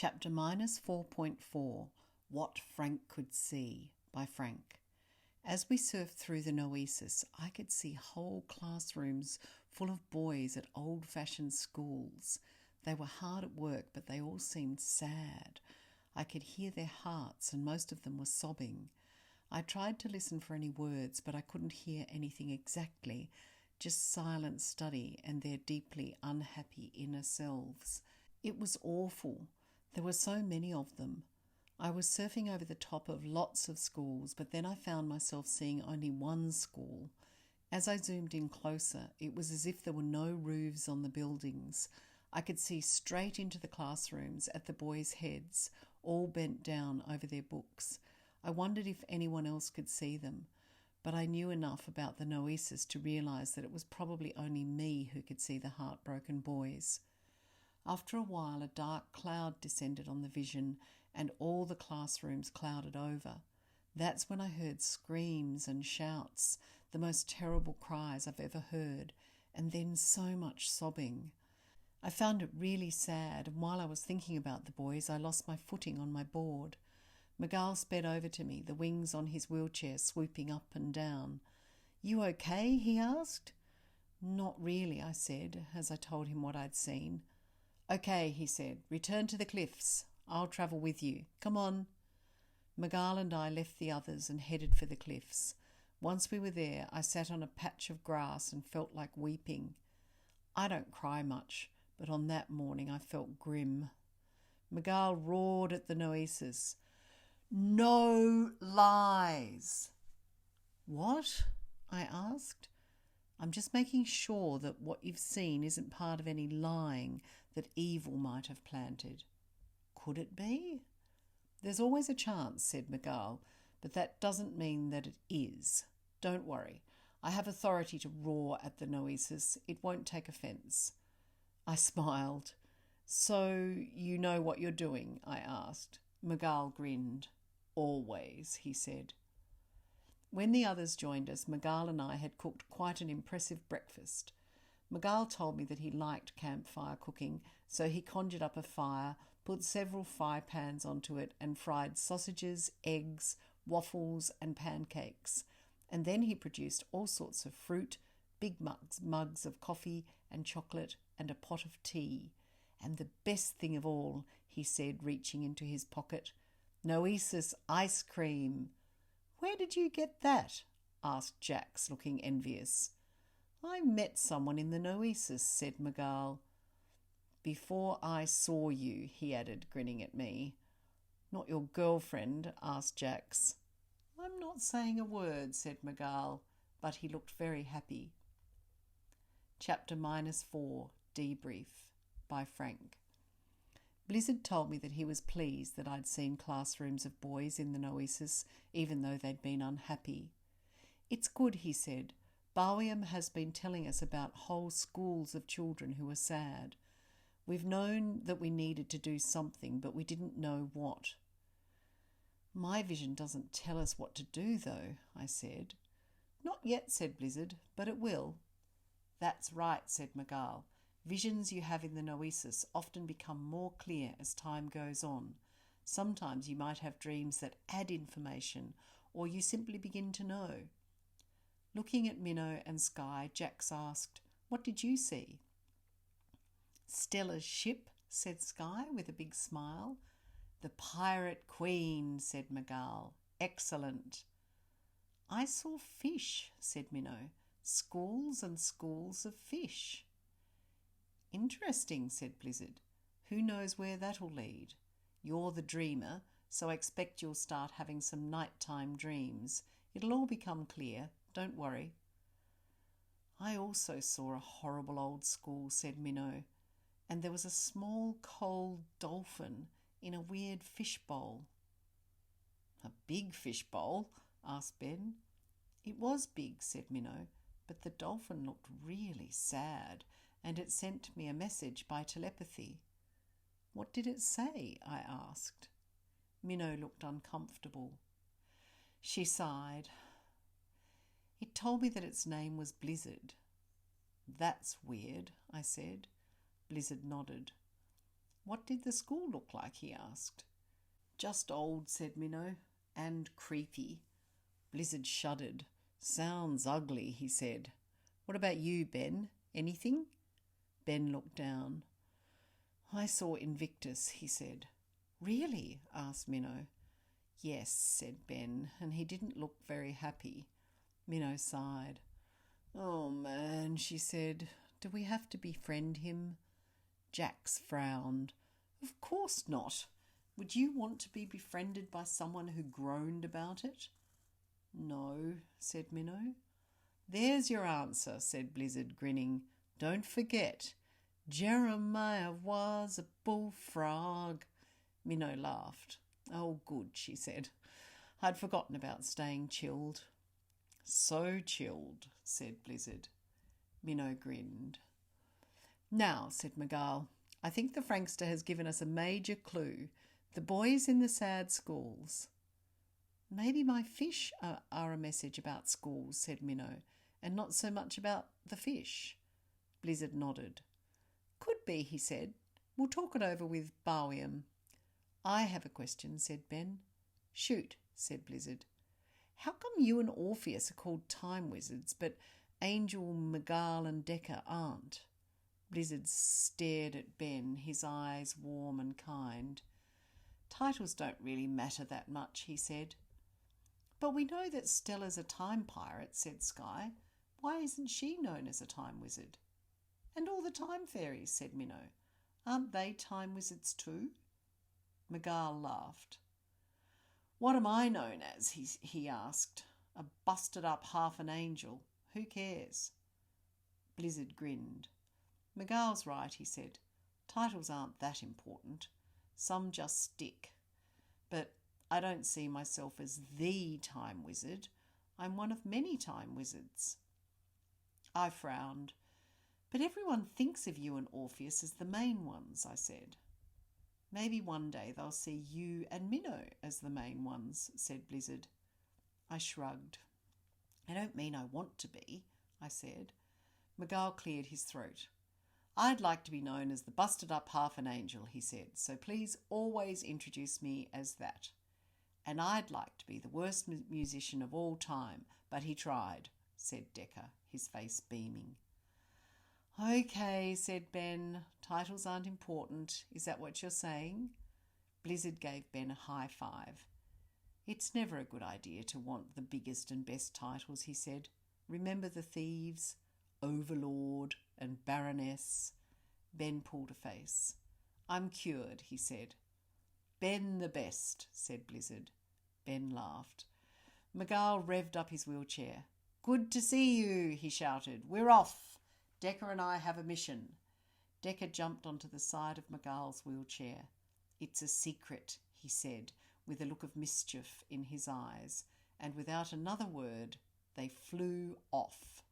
Chapter -4.4 What Frank Could See by Frank. As we surfed through the Noesis, I could see whole classrooms full of boys at old-fashioned schools. They were hard at work, but they all seemed sad. I could hear their hearts, and most of them were sobbing. I tried to listen for any words, but I couldn't hear anything exactly, just silent study and their deeply unhappy inner selves. It was awful. There were so many of them. I was surfing over the top of lots of schools, but then I found myself seeing only one school. As I zoomed in closer, it was as if there were no roofs on the buildings. I could see straight into the classrooms at the boys' heads, all bent down over their books. I wondered if anyone else could see them, but I knew enough about the Noesis to realise that it was probably only me who could see the heartbroken boys. After a while, a dark cloud descended on the vision and all the classrooms clouded over. That's when I heard screams and shouts, the most terrible cries I've ever heard, and then so much sobbing. I found it really sad, and while I was thinking about the boys, I lost my footing on my board. Miguel sped over to me, the wings on his wheelchair swooping up and down. "You okay?" he asked. "Not really," I said, as I told him what I'd seen. "Okay," he said, "return to the cliffs. I'll travel with you. Come on." Miguel and I left the others and headed for the cliffs. Once we were there, I sat on a patch of grass and felt like weeping. I don't cry much, but on that morning I felt grim. Miguel roared at the Noesis. "No lies!" "What?" I asked. "I'm just making sure that what you've seen isn't part of any lying that evil might have planted." "Could it be?" "There's always a chance," said Miguel, "but that doesn't mean that it is. Don't worry. I have authority to roar at the Noesis. It won't take offence." I smiled. "So you know what you're doing?" I asked. Miguel grinned. "Always," he said. When the others joined us, Miguel and I had cooked quite an impressive breakfast. Miguel told me that he liked campfire cooking, so he conjured up a fire, put several fry pans onto it, and fried sausages, eggs, waffles, and pancakes. And then he produced all sorts of fruit, big mugs of coffee and chocolate, and a pot of tea. "And the best thing of all," he said, reaching into his pocket, "Noesis ice cream." "Where did you get that?" asked Jax, looking envious. "I met someone in the Noesis," said Miguel. "Before I saw you," he added, grinning at me. "Not your girlfriend?" asked Jax. "I'm not saying a word," said Miguel, but he looked very happy. Chapter -4 Debrief by Frank. Blizzard told me that he was pleased that I'd seen classrooms of boys in the Noesis, even though they'd been unhappy. "It's good," he said. "Bauium has been telling us about whole schools of children who are sad. We've known that we needed to do something, but we didn't know what." "My vision doesn't tell us what to do, though," I said. "Not yet," said Blizzard, "but it will." "That's right," said Miguel. "Visions you have in the Noesis often become more clear as time goes on. Sometimes you might have dreams that add information, or you simply begin to know." Looking at Minnow and Sky, Jax asked, "What did you see?" "Stella's ship," said Sky with a big smile. "The Pirate Queen," said Miguel. "Excellent." "I saw fish," said Minnow. "Schools and schools of fish." "Interesting," said Blizzard. "Who knows where that'll lead? You're the dreamer, so I expect you'll start having some nighttime dreams. It'll all become clear. Don't worry." "I also saw a horrible old school," said Minnow. "And there was a small cold dolphin in a weird fish bowl." "A big fish bowl?" asked Ben. "It was big," said Minnow, "but the dolphin looked really sad, and it sent me a message by telepathy." "What did it say?" I asked. Minnow looked uncomfortable. She sighed. "It told me that its name was Blizzard." "That's weird," I said. Blizzard nodded. What did the school look like? He asked. Just old, said Minnow, and creepy. Blizzard shuddered. Sounds ugly, he said. What about you, Ben? Anything? Ben looked down. I saw Invictus, he said. Really? Asked Minnow. Yes, said Ben, and he didn't look very happy. Minnow sighed. Oh, man, she said. Do we have to befriend him? Jax frowned. Of course not. Would you want to be befriended by someone who groaned about it? No, said Minnow. There's your answer, said Blizzard, grinning. Don't forget, Jeremiah was a bullfrog. Minnow laughed. Oh, good, she said. I'd forgotten about staying chilled. So chilled, said Blizzard. Minnow grinned. Now, said McGarl, I think the Frankster has given us a major clue. The boys in the sad schools. Maybe my fish are a message about schools, said Minnow, and not so much about the fish. Blizzard nodded. Could be, he said. We'll talk it over with Barwiam. I have a question, said Ben. Shoot, said Blizzard. How come you and Orpheus are called time wizards, but Angel, McGarl and Decker aren't? Blizzard stared at Ben, his eyes warm and kind. Titles don't really matter that much, he said. But we know that Stella's a time pirate, said Sky. Why isn't she known as a time wizard? And all the time fairies, said Minnow. Aren't they time wizards too? McGarl laughed. What am I known as? He asked. A busted up half an angel. Who cares? Blizzard grinned. McGarl's right, he said. Titles aren't that important. Some just stick. But I don't see myself as the time wizard. I'm one of many time wizards. I frowned. But everyone thinks of you and Orpheus as the main ones, I said. Maybe one day they'll see you and Minnow as the main ones, said Blizzard. I shrugged. I don't mean I want to be, I said. McGarl cleared his throat. I'd like to be known as the busted up half an angel, he said, so please always introduce me as that. And I'd like to be the worst musician of all time, but he tried, said Decker, his face beaming. Okay, said Ben. Titles aren't important. Is that what you're saying? Blizzard gave Ben a high five. It's never a good idea to want the biggest and best titles, he said. Remember the thieves, Overlord and Baroness? Ben pulled a face. I'm cured, he said. Ben the best, said Blizzard. Ben laughed. McGarl revved up his wheelchair. Good to see you, he shouted. We're off. Decker and I have a mission. Decker jumped onto the side of McGarl's wheelchair. It's a secret, he said, with a look of mischief in his eyes, and without another word, they flew off.